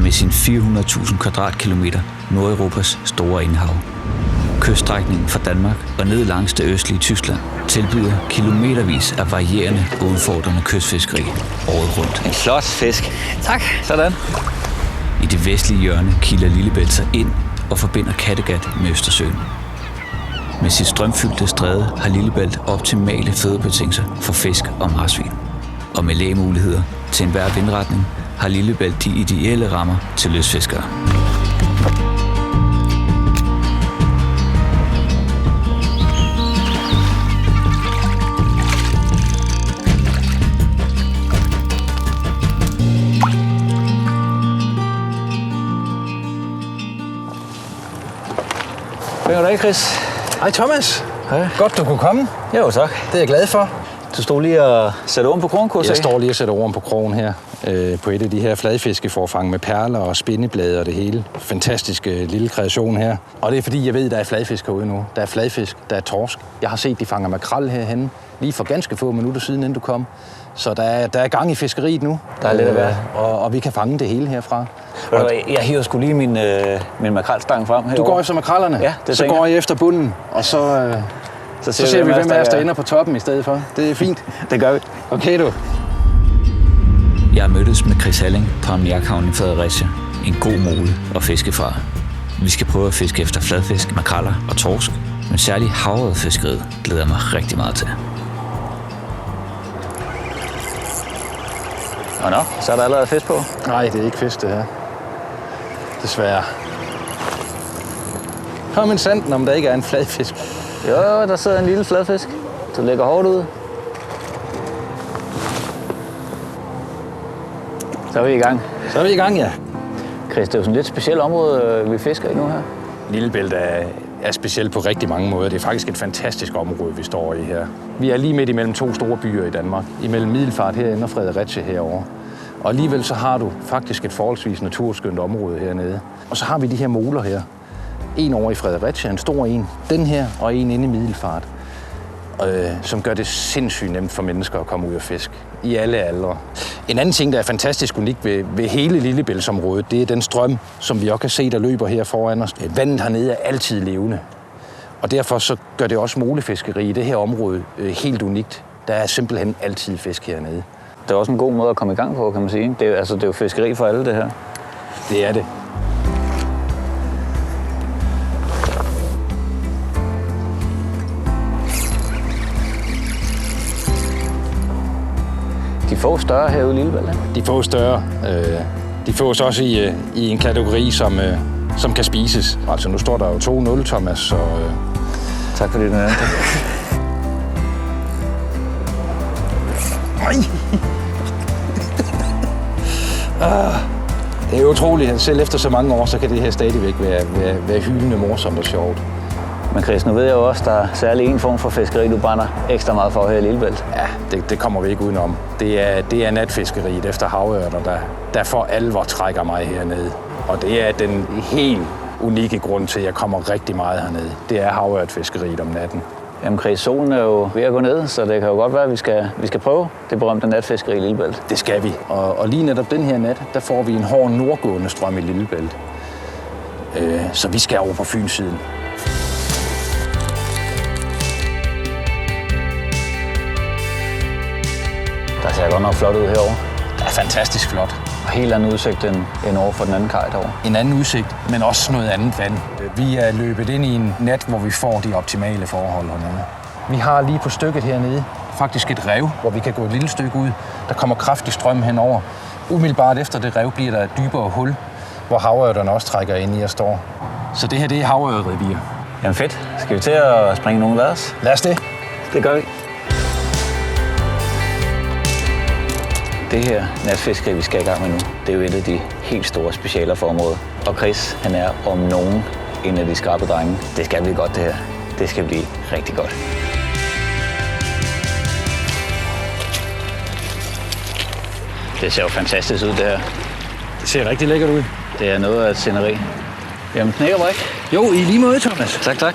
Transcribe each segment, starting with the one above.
med sin 400.000 kvadratkilometer Nordeuropas store indhav. Kyststrækningen fra Danmark og ned langs det østlige Tyskland tilbyder kilometervis af varierende og udfordrende kystfiskeri året rundt. En flot fisk. Tak. Sådan. I det vestlige hjørne kilder Lillebælt sig ind og forbinder Kattegat med Østersøen. Med sit strømfyldte stræde har Lillebælt optimale fødebetingelser for fisk og marsvin. Og med lægemuligheder til enhver vindretning har Lillebælt de ideelle rammer til lystfiskere. Goddag, Chris. Hej Thomas. Hej. Godt, du kunne komme. Jo, tak. Det er jeg glad for. Du stod lige og satte oven på krogen, Jeg står lige og sætter oven på krogen her. På et af de her fladfiskeforfang med perler og spindeblade og det hele. Fantastisk lille kreation her. Og det er fordi, jeg ved, der er fladfisk herude nu. Der er fladfisk, der er torsk. Jeg har set, de fanger makrel herhenne. Lige for ganske få minutter siden, inden du kom. Så der er gang i fiskeriet nu. Der er lidt at være. Og vi kan fange det hele herfra. Jeg hiver sgu lige min makrelstang frem herovre. Du går efter makrellerne? Ja, det så går jeg efter bunden, og så ser vi, hvem af os, der ender på toppen i stedet for. Det er fint. Det gør vi. Okay, du. Jeg har mødtes med Chris Halling på Ammoniakhavnen i Fredericia. En god mole og fiske fra. Vi skal prøve at fiske efter fladfisk, makreller og torsk. Men særligt havrefiskeriet glæder jeg mig rigtig meget til. Og nå, så er der allerede fisk på. Nej, det er ikke fisk, det her. Desværre. Kom en sanden, om der ikke er en fladfisk. Jo, der sidder en lille fladfisk. Du lægger hårdt ud. Så er vi i gang. Så er vi i gang, ja. Chris, det er jo sådan et lidt specielt område, vi fisker i nu her. Lillebælt er specielt på rigtig mange måder. Det er faktisk et fantastisk område, vi står i her. Vi er lige midt imellem to store byer i Danmark. Imellem Middelfart herinde og Fredericia herovre. Og alligevel så har du faktisk et forholdsvis naturskønt område hernede. Og så har vi de her moler her. En over i Fredericia, en stor en. Den her og en inde i Middelfart. Som gør det sindssygt nemt for mennesker at komme ud og fiske. I alle aldre. En anden ting, der er fantastisk unik ved hele Lillebæltsområdet, det er den strøm, som vi også kan se, der løber her foran os. Vandet hernede er altid levende. Og derfor så gør det også molefiskeri i det her område helt unikt. Der er simpelthen altid fisk hernede. Det er også en god måde at komme i gang på, kan man sige. Det er jo fiskeri for alle, det her. Det er det. De får større herude i Lillebælt, ikke? De får større. De fås også i en kategori, som kan spises. Altså nu står der jo 2-0, Thomas, så... Tak fordi du nævnte det. Det er jo utroligt, at selv efter så mange år, så kan det her stadigvæk være hyldende morsomt og sjovt. Men Chris, nu ved jeg jo også, at der er særlig en form for fiskeri, du brænder ekstra meget for her i Lillebælt. Ja, det kommer vi ikke udenom. Det er natfiskeriet efter havørter, der for alvor trækker mig hernede. Og det er den helt unikke grund til, at jeg kommer rigtig meget hernede. Det er havørtfiskeriet om natten. Jamen Chris, solen er jo ved at gå ned, så det kan jo godt være, at vi skal prøve det berømte natfiskeri i Lillebælt. Det skal vi. Og lige netop den her nat, der får vi en hård nordgående strøm i Lillebælt. Så vi skal over på Fynsiden. Der ser godt nok flot ud herovre. Det er fantastisk flot. Og helt anden udsigt end over for den anden kaj derovre. En anden udsigt, men også noget andet vand. Vi er løbet ind i en nat, hvor vi får de optimale forhold hernede. Vi har lige på stykket hernede faktisk et rev, hvor vi kan gå et lille stykke ud. Der kommer kraftig strøm henover. Umiddelbart efter det rev bliver der et dybere hul, hvor havørterne også trækker ind i og står. Så det her, det er havørterevir. Jamen fedt. Skal vi til at springe nogle vads? Lad os det. Det gør vi. Det her natfiskeri, vi skal i gang med nu, det er jo et af de helt store specialer for området. Og Chris, han er om nogen en af de skarpe drenge. Det skal blive godt, det her. Det skal blive rigtig godt. Det ser jo fantastisk ud, det her. Det ser rigtig lækkert ud. Det er noget af et sceneri. Jamen, knækkerbrik. Jo, i lige måde, Thomas. Tak, tak.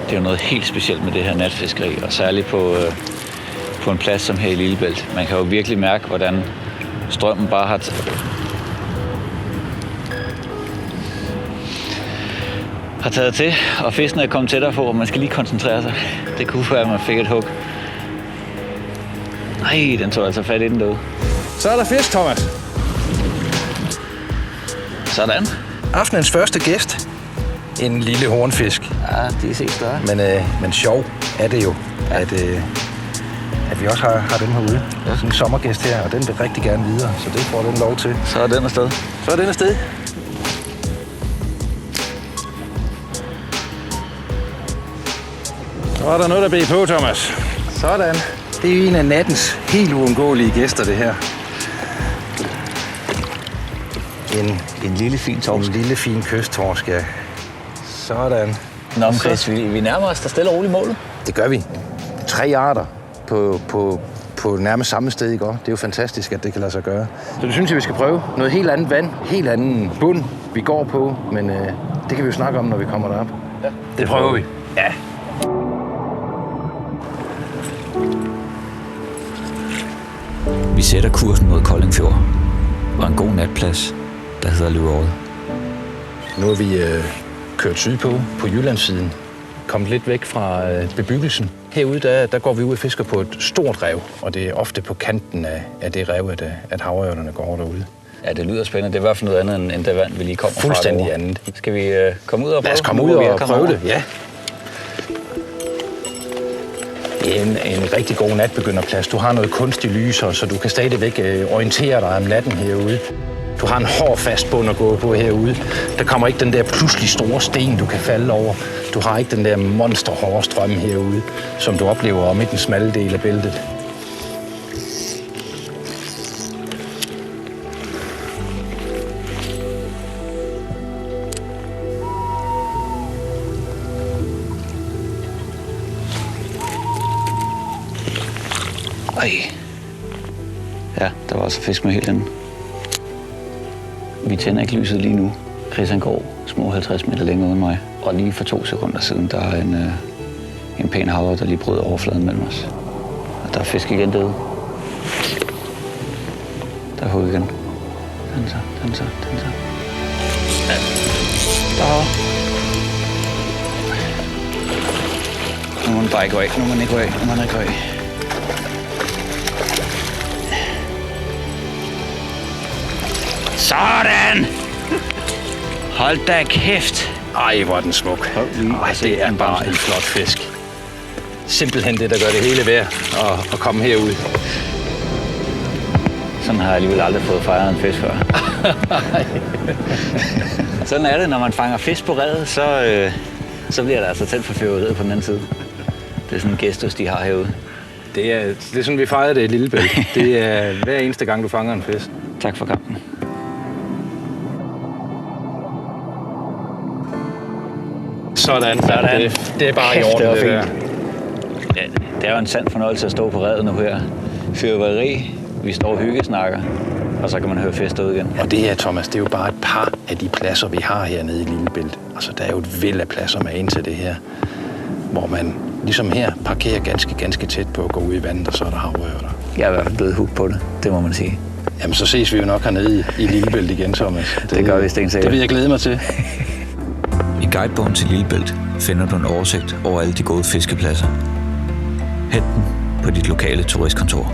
Det er jo noget helt specielt med det her natfiskeri, og særligt på en plads som her i Lillebælt. Man kan jo virkelig mærke, hvordan strømmen bare har taget til, og fisken er kommet tættere på, og man skal lige koncentrere sig. Det kunne være, at man fik et hug. Nej, den tog altså fat i den derude. Så er der fisk, Thomas. Sådan. Aftenens første gæst. En lille hornfisk. Ja, de er set større. Men sjov er det jo, at vi også har den herude. Ja. Sådan en sommergæst her, og den vil rigtig gerne videre, så det får den lov til. Så er den afsted. Så er den afsted. Så er der noget, der bliver på, Thomas. Sådan. Det er en af nattens helt uundgåelige gæster, det her. En lille fin torsk. En lille fin kysttorsk, ja. Sådan. Nå, men Chris, vi nærmer os der stille og roligt målet. Det gør vi. 3 arter på nærmest samme sted, ikke? Det er jo fantastisk, at det kan lade sig gøre. Så det synes jeg, vi skal prøve. Noget helt andet vand, helt anden bund, vi går på, men det kan vi jo snakke om, når vi kommer derop. Ja. Det prøver vi. Ja. Vi sætter kursen mod Koldingfjord og en god natplads, der hedder Løveåret. Nu er vi kørt sydpå på Jyllandssiden, kommet lidt væk fra bebyggelsen. Herude der går vi ud og fisker på et stort rev, og det er ofte på kanten af det rev, at havørnerne går derude. Ja, det lyder spændende. Det er i hvert fald noget andet end det vand, vi lige kommer fra. Fuldstændig andet. Skal vi komme ud og prøve? Lad os komme ud og prøve det, ja. Det er en rigtig god natbegynderplads. Du har noget kunstig lyser, så du kan stadigvæk orientere dig om natten herude. Du har en hård fast bund at gå på herude. Der kommer ikke den der pludselig store sten, du kan falde over. Du har ikke den der monsterhårde strøm herude, som du oplever om i den smalle del af bæltet. Ej. Ja, der var altså fisk med helt inde. Vi tænder ikke lyset lige nu. Chris han går små 50 meter længere uden mig. Og lige for 2 sekunder siden, der er en pæn havre, der lige brød overfladen mellem os. Og der er fisk igen derude. Der er hug igen. Den så. Ja. Der. Nu må den bare ikke gå af. Nu må den ikke gå af. Sådan! Hold da kæft! Ej, hvor er den smuk. Ej, det er bare en flot fisk. Simpelthen det, der gør det hele værd at komme herud. Sådan har jeg alligevel aldrig fået fejret en fisk før. Sådan er det, når man fanger fisk på redet, så bliver der altså tæt for fyrværkeriet på den anden side. Det er sådan en gestus, de har herude. Det er sådan, vi fejrer det i Lillebælt. Det er hver eneste gang, du fanger en fisk. Tak for kampen. Sådan. Det er bare i orden, det var det der. fint. Ja, det er jo en sand fornøjelse at stå på redet nu her. Fyrværkeri, vi står og hyggesnakker, og så kan man høre fest ud igen. Og det her, Thomas, det er jo bare et par af de pladser, vi har hernede i Lillebælt. Altså, der er jo et væld af pladser med ind til det her, hvor man ligesom her parkerer ganske tæt på at gå ud i vandet, og så er der havørrer der. Jeg er i hvert fald blevet hooked på det, det må man sige. Jamen, så ses vi jo nok hernede i Lillebælt igen, Thomas. Det gør vi stensikkert. Det vil jeg glæde mig til. I guidebogen til Lillebælt finder du en oversigt over alle de gode fiskepladser. Hent den på dit lokale turistkontor.